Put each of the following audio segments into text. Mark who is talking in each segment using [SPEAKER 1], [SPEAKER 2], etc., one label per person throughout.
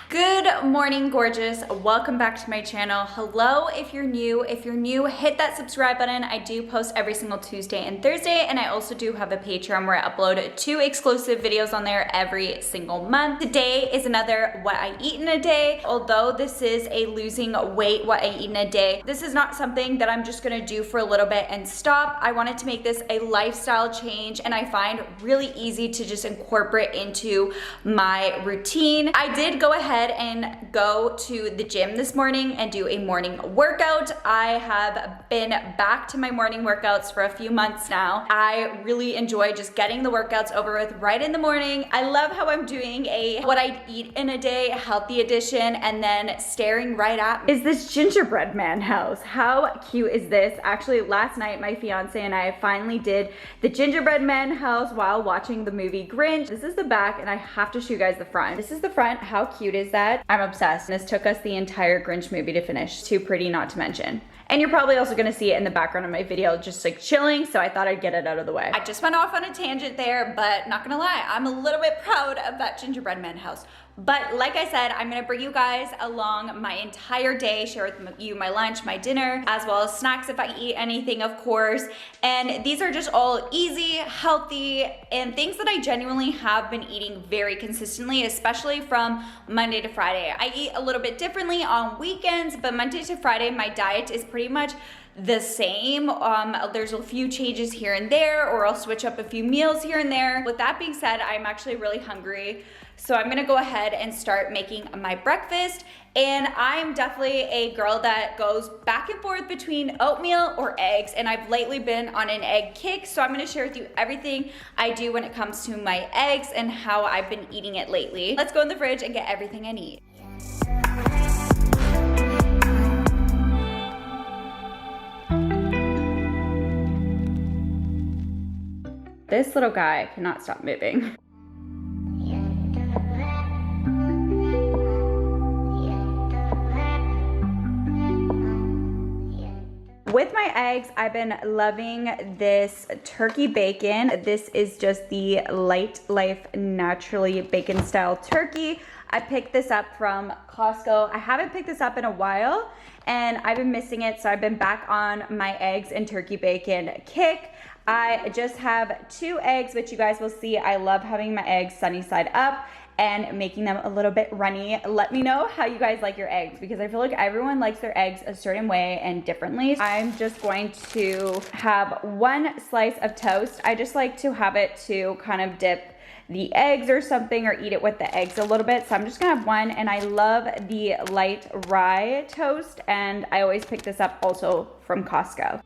[SPEAKER 1] Good morning, gorgeous. Welcome back to my channel. Hello, if you're new. If you're new, hit that subscribe button. I do post every single Tuesday and Thursday, and I also do have a Patreon where I upload 2 exclusive videos on there every single month. Today is another what I eat in a day. Although this is a losing weight what I eat in a day, this is not something that I'm just gonna do for a little bit and stop. I wanted to make this a lifestyle change, and I find really easy to just incorporate into my routine. I did go ahead and go to the gym this morning and do a morning workout. I have been back to my morning workouts for a few months now. I really enjoy just getting the workouts over with right in the morning. I love how I'm doing a what I eat in a day, healthy edition, and then staring right at me is this Gingerbread Man house. How cute is this? Actually, last night my fiance and I finally did the Gingerbread Man house while watching the movie Grinch. This is the back, and I have to show you guys the front. This is the front. How cute is that? I'm obsessed. This took us the entire Grinch movie to finish. Too pretty not to mention. And you're probably also gonna see it in the background of my video, just like chilling, so I thought I'd get it out of the way. I just went off on a tangent there, but not gonna lie, I'm a little bit proud of that Gingerbread Man house. But like I said, I'm gonna bring you guys along my entire day, share with you my lunch, my dinner, as well as snacks if I eat anything, of course. And these are just all easy, healthy, and things that I genuinely have been eating very consistently, especially from Monday to Friday. I eat a little bit differently on weekends, but Monday to Friday, my diet is pretty much the same. There's a few changes here and there, or I'll switch up a few meals here and there. With that being said, I'm actually really hungry. So I'm gonna go ahead and start making my breakfast. And I'm definitely a girl that goes back and forth between oatmeal or eggs. And I've lately been on an egg kick. So I'm gonna share with you everything I do when it comes to my eggs and how I've been eating it lately. Let's go in the fridge and get everything I need. This little guy cannot stop moving. With my eggs, I've been loving this turkey bacon. This is just the Light Life Naturally Bacon Style Turkey. I picked this up from Costco. I haven't picked this up in a while, and I've been missing it, so I've been back on my eggs and turkey bacon kick. I just have 2 eggs, which you guys will see. I love having my eggs sunny side up and making them a little bit runny. Let me know how you guys like your eggs, because I feel like everyone likes their eggs a certain way and differently. I'm just going to have 1 slice of toast. I just like to have it to kind of dip the eggs or something, or eat it with the eggs a little bit. So I'm just gonna have 1, and I love the light rye toast, and I always pick this up also from Costco.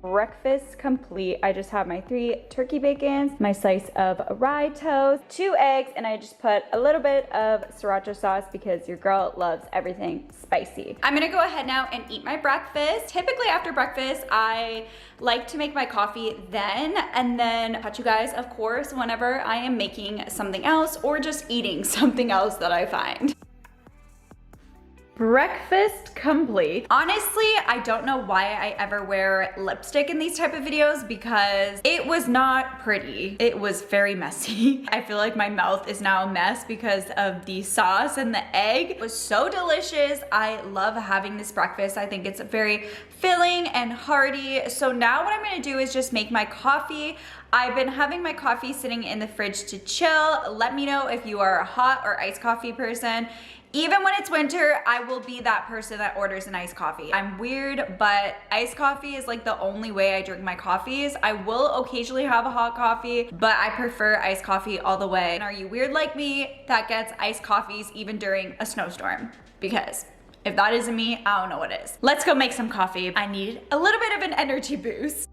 [SPEAKER 1] Breakfast complete. I just have my 3 turkey bacons, my slice of rye toast, 2 eggs, and I just put a little bit of sriracha sauce because your girl loves everything spicy. I'm gonna go ahead now and eat my breakfast. Typically after breakfast, I like to make my coffee then, and then catch you guys, of course, whenever I am making something else or just eating something else that I find. Breakfast complete. Honestly, I don't know why I ever wear lipstick in these type of videos, because it was not pretty. It was very messy. I feel like my mouth is now a mess because of the sauce, and the egg was so delicious. I love having this breakfast. I think it's very filling and hearty. So now what I'm gonna do is just make my coffee. I've been having my coffee sitting in the fridge to chill. Let me know if you are a hot or iced coffee person. Even when it's winter, I will be that person that orders an iced coffee. I'm weird, but iced coffee is like the only way I drink my coffees. I will occasionally have a hot coffee, but I prefer iced coffee all the way. And are you weird like me that gets iced coffees even during a snowstorm? Because if that isn't me, I don't know what is. Let's go make some coffee. I need a little bit of an energy boost.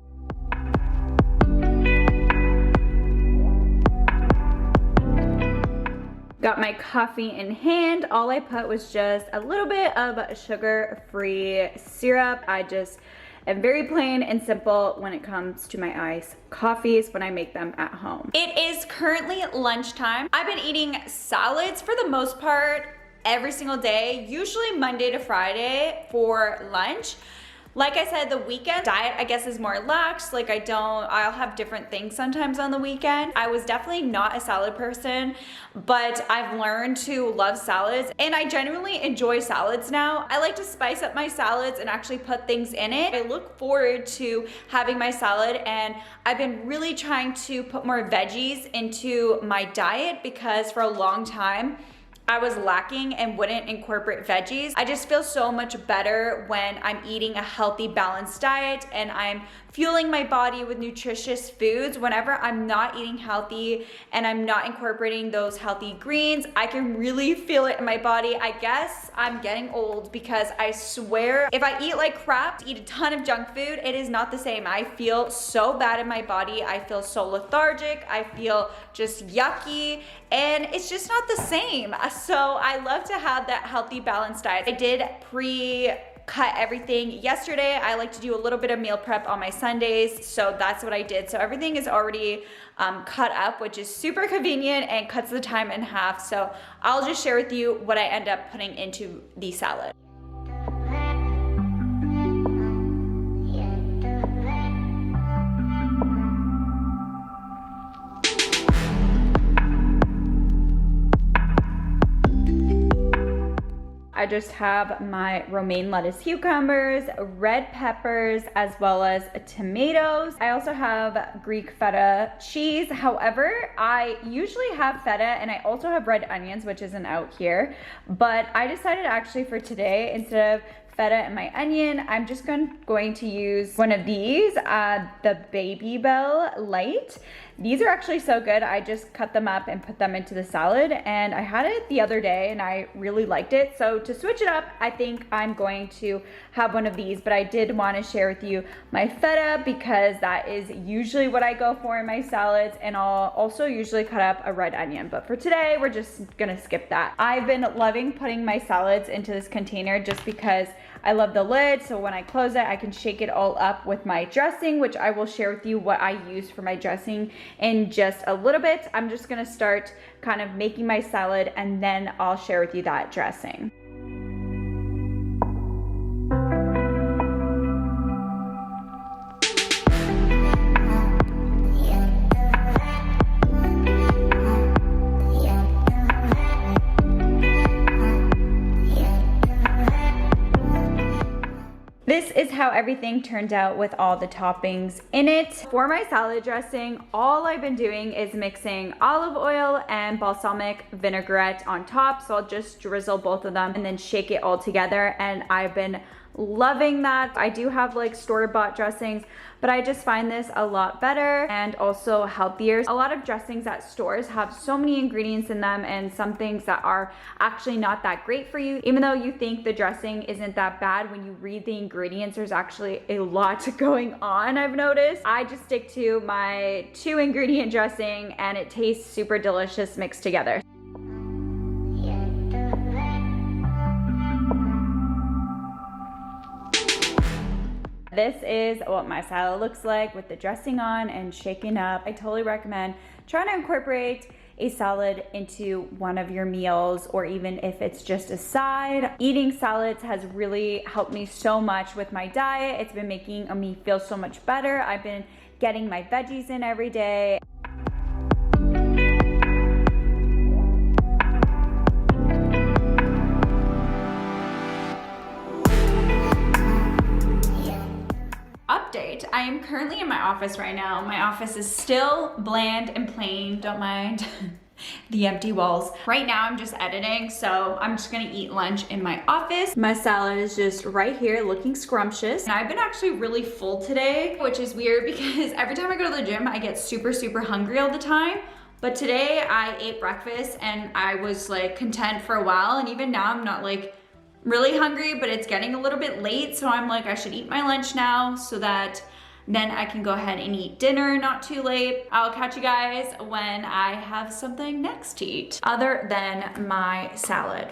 [SPEAKER 1] Got my coffee in hand. All I put was just a little bit of sugar-free syrup. I just am very plain and simple when it comes to my iced coffees when I make them at home. It is currently lunchtime. I've been eating salads for the most part every single day, usually Monday to Friday for lunch. Like I said, the weekend diet, I guess, is more lax. Like I'll have different things sometimes on the weekend. I was definitely not a salad person, but I've learned to love salads and I genuinely enjoy salads now. I like to spice up my salads and actually put things in it. I look forward to having my salad, and I've been really trying to put more veggies into my diet because for a long time, I was lacking and wouldn't incorporate veggies. I just feel so much better when I'm eating a healthy, balanced diet and I'm fueling my body with nutritious foods. Whenever I'm not eating healthy and I'm not incorporating those healthy greens, I can really feel it in my body. I guess I'm getting old because I swear if I eat like crap, eat a ton of junk food, it is not the same. I feel so bad in my body. I feel so lethargic. I feel just yucky, and it's just not the same. So I love to have that healthy, balanced diet. I did cut everything yesterday. I like to do a little bit of meal prep on my Sundays, so that's what I did. So everything is already cut up, which is super convenient and cuts the time in half. So I'll just share with you what I end up putting into the salad. I just have my romaine lettuce cucumbers, red peppers, as well as tomatoes. I also have Greek feta cheese. However, I usually have feta and I also have red onions, which isn't out here. But I decided actually for today, instead of feta and my onion, I'm just going to use one of these, the Baby Bell Light. These are actually so good. I just cut them up and put them into the salad, and I had it the other day and I really liked it. So to switch it up, I think I'm going to have one of these, but I did want to share with you my feta because that is usually what I go for in my salads, and I'll also usually cut up a red onion. But for today, we're just gonna skip that. I've been loving putting my salads into this container just because I love the lid, so when I close it, I can shake it all up with my dressing, which I will share with you what I use for my dressing in just a little bit. I'm just gonna start kind of making my salad and then I'll share with you that dressing. This is how everything turned out with all the toppings in it. For my salad dressing, all I've been doing is mixing olive oil and balsamic vinaigrette on top. So I'll just drizzle both of them and then shake it all together. And I've been loving that. I do have like store-bought dressings, but I just find this a lot better and also healthier. A lot of dressings at stores have so many ingredients in them and some things that are actually not that great for you. Even though you think the dressing isn't that bad, when you read the ingredients, there's actually a lot going on, I've noticed. I just stick to my 2-ingredient dressing and it tastes super delicious mixed together. This is what my salad looks like with the dressing on and shaken up. I totally recommend trying to incorporate a salad into one of your meals, or even if it's just a side. Eating salads has really helped me so much with my diet. It's been making me feel so much better. I've been getting my veggies in every day. Update, I am currently in my office right now. My office is still bland and plain, don't mind the empty walls. Right now I'm just editing, so I'm just gonna eat lunch in my office. My salad is just right here looking scrumptious. And I've been actually really full today, which is weird because every time I go to the gym, I get super hungry all the time. But today I ate breakfast and I was like content for a while, and even now I'm not like really hungry, but it's getting a little bit late, so I'm like, I should eat my lunch now so that Then I can go ahead and eat dinner not too late. I'll catch you guys when I have something next to eat other than my salad.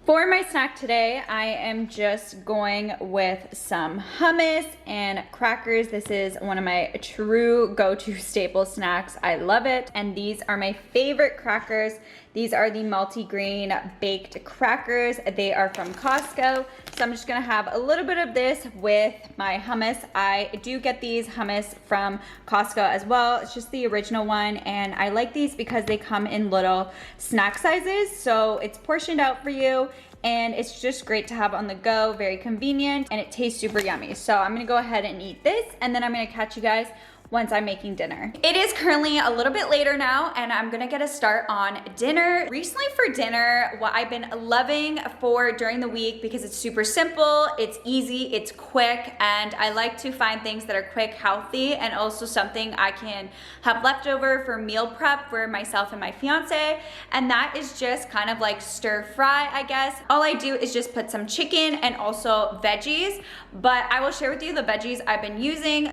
[SPEAKER 1] For my snack today, I am just going with some hummus and crackers. This is one of my true go-to staple snacks. I love it. And these are my favorite crackers. These are the multi-grain baked crackers. They are from Costco. So I'm just gonna have a little bit of this with my hummus. I do get these hummus from Costco as well. It's just the original one. And I like these because they come in little snack sizes. So it's portioned out for you. And it's just great to have on the go, very convenient, and it tastes super yummy. So I'm gonna go ahead and eat this, and then I'm gonna catch you guys once I'm making dinner. It is currently a little bit later now, and I'm gonna get a start on dinner. Recently for dinner, what I've been loving for during the week, because it's super simple, it's easy, it's quick, and I like to find things that are quick, healthy, and also something I can have leftover for meal prep for myself and my fiance, and that is just kind of like stir fry, I guess. All I do is just put some chicken and also veggies, but I will share with you the veggies I've been using.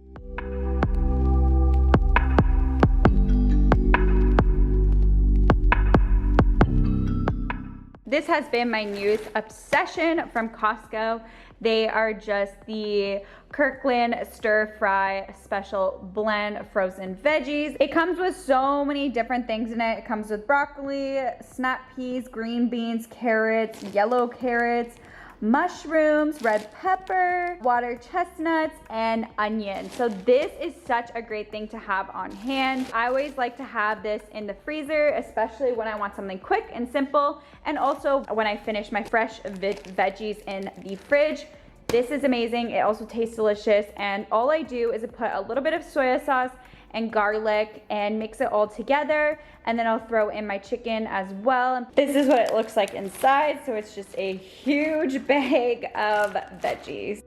[SPEAKER 1] This has been my newest obsession from Costco. They are just the Kirkland stir fry special blend frozen veggies. It comes with so many different things in it. It comes with broccoli, snap peas, green beans, carrots, yellow carrots, mushrooms, red pepper, water chestnuts, and onion. So this is such a great thing to have on hand. I always like to have this in the freezer, especially when I want something quick and simple, and also when I finish my fresh veggies in the fridge. This is amazing. It also tastes delicious, and all I do is put a little bit of soy sauce and garlic and mix it all together, and then I'll throw in my chicken as well. This is what it looks like inside, so it's just a huge bag of veggies.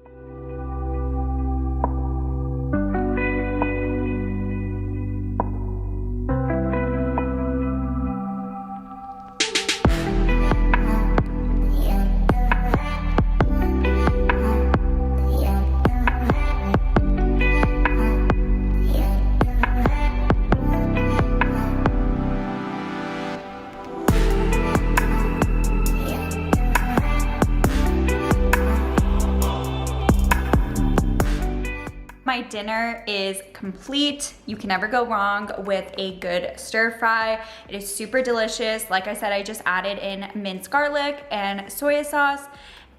[SPEAKER 1] My dinner is complete. You can never go wrong with a good stir fry. It is super delicious. Like I said, I just added in minced garlic and soy sauce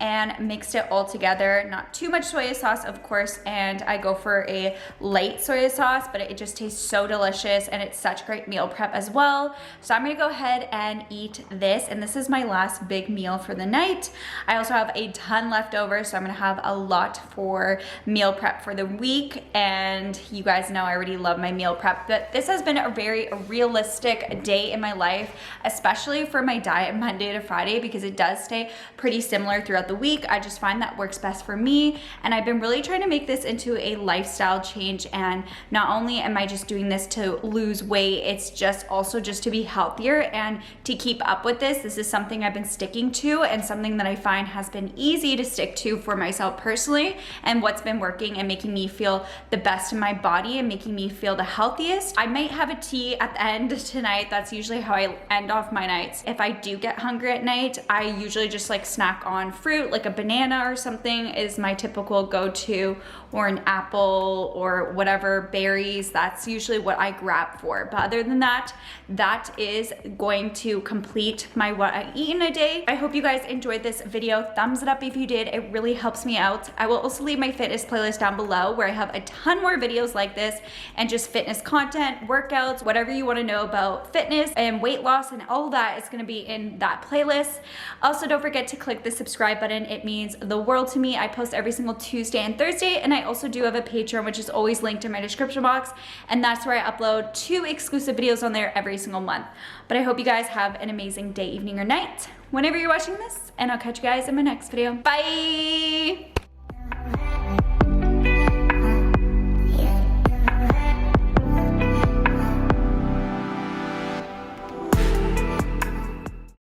[SPEAKER 1] and mixed it all together. Not too much soy sauce, of course, and I go for a light soy sauce, but it just tastes so delicious, and it's such great meal prep as well. So I'm gonna go ahead and eat this, and this is my last big meal for the night. I also have a ton left over, so I'm gonna have a lot for meal prep for the week, and you guys know I already love my meal prep, but this has been a very realistic day in my life, especially for my diet Monday to Friday, because it does stay pretty similar throughout the week. I just find that works best for me, and I've been really trying to make this into a lifestyle change, and not only am I just doing this to lose weight, it's just also just to be healthier and to keep up with this. This is something I've been sticking to, and something that I find has been easy to stick to for myself personally, and what's been working and making me feel the best in my body and making me feel the healthiest. I might have a tea at the end tonight. That's usually how I end off my nights. If I do get hungry at night, I usually just like snack on fruit, like a banana or something is my typical go-to, or an apple or whatever, berries. That's usually what I grab for. But other than that, that is going to complete my what I eat in a day. I hope you guys enjoyed this video. Thumbs it up if you did. It really helps me out. I will also leave my fitness playlist down below where I have a ton more videos like this and just fitness content, workouts, whatever you want to know about fitness and weight loss and all that is going to be in that playlist. Also, don't forget to click the subscribe button. It means the world to me. I post every single Tuesday and Thursday, and I also do have a Patreon, which is always linked in my description box, and that's where I upload 2 exclusive videos on there every single month. But I hope you guys have an amazing day, evening, or night whenever you're watching this, and I'll catch you guys in my next video. Bye!